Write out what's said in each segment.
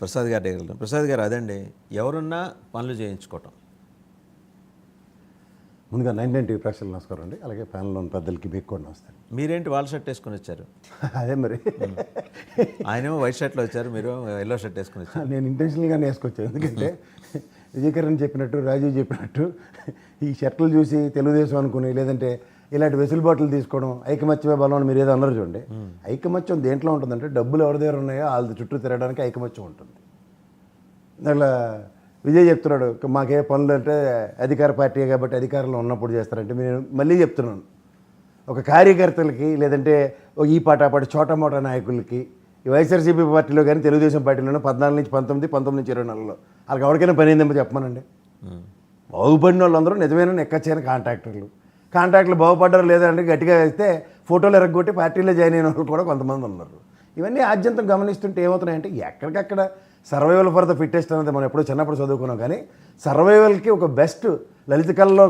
ప్రసాద్ గారి దగ్గర వెళ్తాం. ప్రసాద్ గారు అదండి, ఎవరున్నా పనులు చేయించుకోవటం. ముందుగా 99 టీవీ ప్రేక్షకులకు నమస్కారం అండి. అలాగే ప్యానెల్లోని పెద్దలకి మీకు కూడా నమస్తే. మీరేంటి వాళ్ళ షర్ట్ వేసుకొని వచ్చారు? అదే మరి ఆయనేమో వైట్ షర్ట్లో వచ్చారు, మీరు ఎల్లో షర్ట్ వేసుకొని వచ్చారు. నేను ఇంటెన్షనల్గానే వేసుకొచ్చాను. ఎందుకంటే విజయకరణ్ చెప్పినట్టు, రాజీవ్ చెప్పినట్టు ఈ షర్ట్లు చూసి తెలుగుదేశం అనుకుని, లేదంటే ఇలాంటి వెసులుబాట్లు తీసుకోవడం ఐకమత్యమే బలం అని మీరు ఏదో అన్నారు చూడండి. ఐకమత్యం దేంట్లో ఉంటుందంటే డబ్బులు ఎవరి దగ్గర ఉన్నాయో వాళ్ళ చుట్టూ తిరగడానికి ఐకమత్యం ఉంటుంది. అట్లా విజయ్ చెప్తున్నాడు, మాకే పనులు అంటే అధికార పార్టీ కాబట్టి అధికారంలో ఉన్నప్పుడు చేస్తారంటే నేను మళ్ళీ చెప్తున్నాను, ఒక కార్యకర్తలకి లేదంటే ఈ పాటాపాటి చోటా మోటా నాయకులకి ఈ వైఎస్ఆర్సీపీ పార్టీలో కానీ తెలుగుదేశం పార్టీలోనే 14 నుంచి 19, 19 నుంచి 24లో వాళ్ళకి ఎవరికైనా పని అయిందేమో చెప్పమనండి. బాగుపడిన వాళ్ళందరూ నిజమైన ఎక్కచ్చైన కాంట్రాక్టులు బాగుపడ్డారు లేదంటే గట్టిగా అయితే ఫోటోలు ఎరగొట్టి పార్టీలో జాయిన్ అయిన వాళ్ళు కూడా కొంతమంది ఉన్నారు. ఇవన్నీ ఆద్యంతం గమనిస్తుంటే ఏమవుతున్నాయంటే ఎక్కడికక్కడ సర్వైవల్ ఫర్ ద ఫిట్టెస్ట్ అనేది మనం ఎప్పుడో చిన్నప్పుడు చదువుకున్నాం. కానీ సర్వైవల్కి ఒక బెస్ట్ లలిత కళలో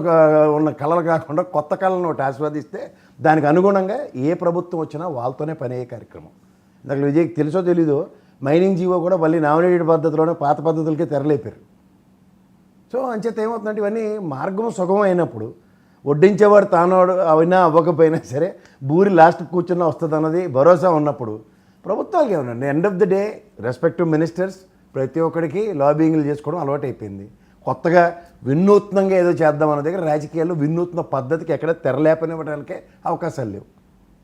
ఉన్న కళలు కాకుండా కొత్త కళలను ఒకటి ఆస్వాదిస్తే దానికి అనుగుణంగా ఏ ప్రభుత్వం వచ్చినా వాళ్ళతోనే పని అయ్యే కార్యక్రమం. ఇందాక విజయ్కి తెలుసో తెలీదో మైనింగ్ జీవో కూడా మళ్ళీ నామినేటెడ్ పద్ధతిలోనే పాత పద్ధతులకే తెరలేపారు. సో అంచేత ఏమవుతుందంటే ఇవన్నీ మార్గం సుగమం అయినప్పుడు వడ్డించేవాడు తానోడు అయినా అవ్వకపోయినా సరే బూరి లాస్ట్ కూర్చున్న వస్తుంది అన్నది భరోసా ఉన్నప్పుడు ప్రభుత్వాలకి ఏమన్నా end of the day respective ministers ప్రతి ఒక్కడికి లాబింగ్లు చేసుకోవడం అలవాటు అయిపోయింది. కొత్తగా వినూత్నంగా ఏదో చేద్దాం అన్న దగ్గర రాజకీయాల్లో వినూత్న పద్ధతికి ఎక్కడ తెరలేపనివ్వడానికే అవకాశాలు లేవు.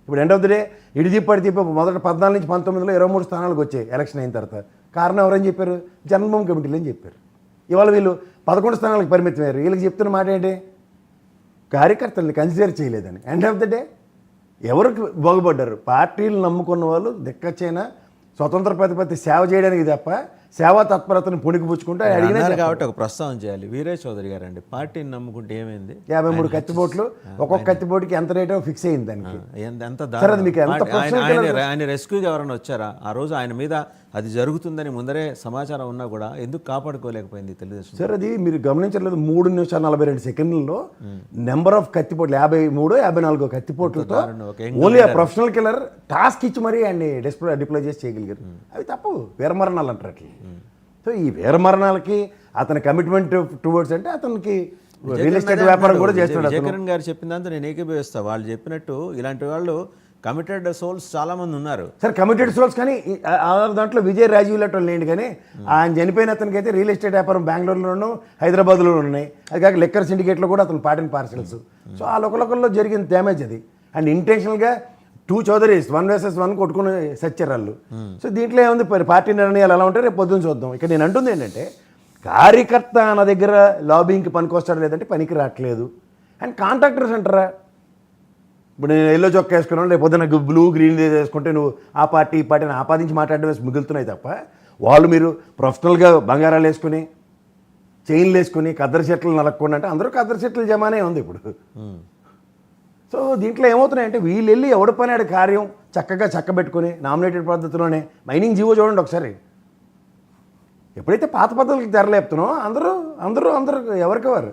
ఇప్పుడు ఎండ్ ఆఫ్ ద డే ఇడిదిప్పటి మొదట 14 నుంచి 19లో 23 స్థానాలకు వచ్చాయి ఎలక్షన్ అయిన తర్వాత. కారణం ఎవరని చెప్పారు? జన్మభూమి కమిటీలు అని చెప్పారు. ఇవాళ వీళ్ళు 11 స్థానాలకు పరిమితమయ్యారు. వీళ్ళకి చెప్తున్న మాట ఏంటి? కార్యకర్తల్ని కన్సిడర్ చేయలేదని. ఎండ్ ఆఫ్ ద డే ఎవరికి బాగుపడ్డారు? పార్టీలు నమ్ముకున్న వాళ్ళు దిక్కచ్చైనా స్వతంత్ర ప్రతిపత్తి సేవ చేయడానికి తప్ప సేవా తత్పరతను పుణికిపుచ్చుకుంటే అడిగినారు కాబట్టి ఒక ప్రస్తావన చేయాలి. వీరే చౌదరి గారు అండి, పార్టీని నమ్ముకుంటే ఏమైంది? 53 కత్తిపోట్లు, ఒక్కొక్క కత్తిపోటుకి ఎంత రేటో ఫిక్స్ అయింది దానికి. ఆయన రెస్క్యూగా ఎవరైనా వచ్చారా? ఆ రోజు ఆయన మీద అది జరుగుతుందని ముందరే సమాచారం ఉన్నా కూడా ఎందుకు కాపాడుకోలేకపోయింది తెలుగుదేశం? సార్ అది మీరు గమనించట్లేదు. 3 నిమిషాల 42 సెకండ్లలో నెంబర్ ఆఫ్ కత్తిపోట్లు 53, 54 కత్తిపోట్లతో ఓన్లీ ఆ ప్రొఫెషనల్ కిల్లర్ టాస్క్ ఇచ్చి మరీ ఆయన్ని డిప్లాయ్ చేసి చేయగలిగారు. అవి తప్పు, వీరమరణాలు అంటారు అట్లా. సో ఈ వీరమరణాలకి అతని కమిట్మెంట్ టువర్డ్స్ అంటే అతనికి రియల్ ఎస్టేట్ వ్యాపారం కూడా చేస్తున్నాడు. విజయకరణ్ గారు చెప్పిన దాంతో నేను ఏకీభవిస్తా. వాళ్ళు చెప్పినట్టు ఇలాంటి వాళ్ళు కమిటెడ్ సోల్స్ చాలా మంది ఉన్నారు సార్. కమిటెడ్ సోల్స్ కానీ దాంట్లో విజయ్ రాజీవ్ లాంటి లేండి. కానీ ఆయన చనిపోయిన అతనికి అయితే రియల్ ఎస్టేట్ వ్యాపారం బెంగళూరులోనూ హైదరాబాద్లోనూ ఉన్నాయి. అది కాక లిక్కర్ సిండికేట్లో కూడా అతను పాటిన పార్సల్స్. సో ఆ లోకల్లో జరిగిన డ్యామేజ్ అది. అండ్ ఇంటెన్షనల్గా 2 చౌదరీస్ 1 vs 1 కొట్టుకుని సచ్చారు. సో దీంట్లో ఏముంది? పార్టీ నిర్ణయాలు ఎలా ఉంటాయి రేపు పొద్దున్న చూద్దాం. ఇక్కడ నేను అంటుంది ఏంటంటే కార్యకర్త నా దగ్గర లాబింగ్కి పనికొస్తాడు, లేదంటే పనికి రావట్లేదు. అండ్ కాంట్రాక్టర్స్ అంటారా? ఇప్పుడు నేను ఎల్లో చొక్కా వేసుకున్నాను, రేపు పొద్దున్న బ్లూ గ్రీన్ వేసుకుంటే నువ్వు ఆ పార్టీ ఈ పార్టీని ఆపాదించి మాట్లాడడం మిగులుతున్నాయి తప్ప వాళ్ళు మీరు ప్రొఫెషనల్గా బంగారాలు వేసుకుని చైన్లు వేసుకుని కద్దరి చెట్లు నలక్కుండా అంటే అందరూ కద్దరి చెట్లు జమానే ఉంది ఇప్పుడు. సో దీంట్లో ఏమవుతున్నాయంటే వీళ్ళు వెళ్ళి ఎవడి పని ఆడి కార్యం చక్కగా చక్కబెట్టుకుని నామినేటెడ్ పద్ధతిలోనే మైనింగ్ జీవో చూడండి ఒకసారి. ఎప్పుడైతే పాత పద్ధతులకి తెరలేపుతున్నామో అందరూ అందరూ అందరూ ఎవరికెవరు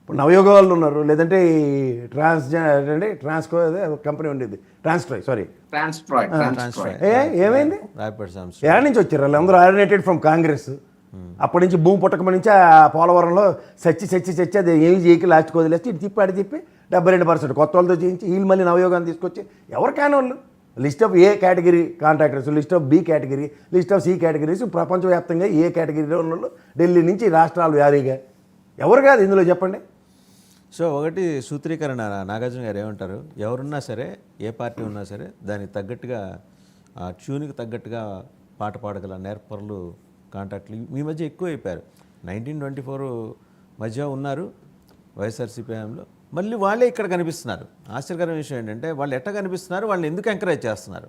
ఇప్పుడు నవయోగ వాళ్ళు ఉన్నారు, లేదంటే ఈ ట్రాన్స్కో కంపెనీ ఉండేది ట్రాన్స్ట్రాయ్ ఏమైంది? ఏడాది నుంచి వచ్చారు వాళ్ళు అందరూ ఆరినేటెడ్ ఫ్రమ్ కాంగ్రెస్. అప్పటి నుంచి భూమి పుట్టకమ నుంచి ఆ పోలవరంలో చచ్చి అది ఏమి చేయకి లాస్ట్కి వదిలేస్తే ఇటు తిప్పి అడి తిప్పి 72% కొత్త వాళ్ళతో చేయించి వీళ్ళు మళ్ళీ నవయోగాన్ని తీసుకొచ్చి ఎవరు కాని వాళ్ళు list of A category contractors, list of B category, list of C categories ప్రపంచవ్యాప్తంగా ఏ కేటగిరీలో ఉన్న వాళ్ళు ఢిల్లీ నుంచి రాష్ట్రాలు వ్యారీగా ఎవరు కాదు ఇందులో చెప్పండి. సో ఒకటి సూత్రీకరణ నాగార్జున గారు ఏమంటారు? ఎవరున్నా సరే ఏ పార్టీ ఉన్నా సరే దానికి తగ్గట్టుగా ట్యూన్కి తగ్గట్టుగా పాట పాడగల నేర్పరులు కాంట్రాక్టులు మీ మధ్య ఎక్కువ అయిపోయారు. 1924 మధ్య ఉన్నారు వైఎస్ఆర్సీపీ హయాంలో, మళ్ళీ వాళ్ళే ఇక్కడ కనిపిస్తున్నారు. ఆశ్చర్యకరమైన విషయం ఏంటంటే వాళ్ళు ఎట్లా కనిపిస్తున్నారు, వాళ్ళని ఎందుకు ఎంకరేజ్ చేస్తున్నారు?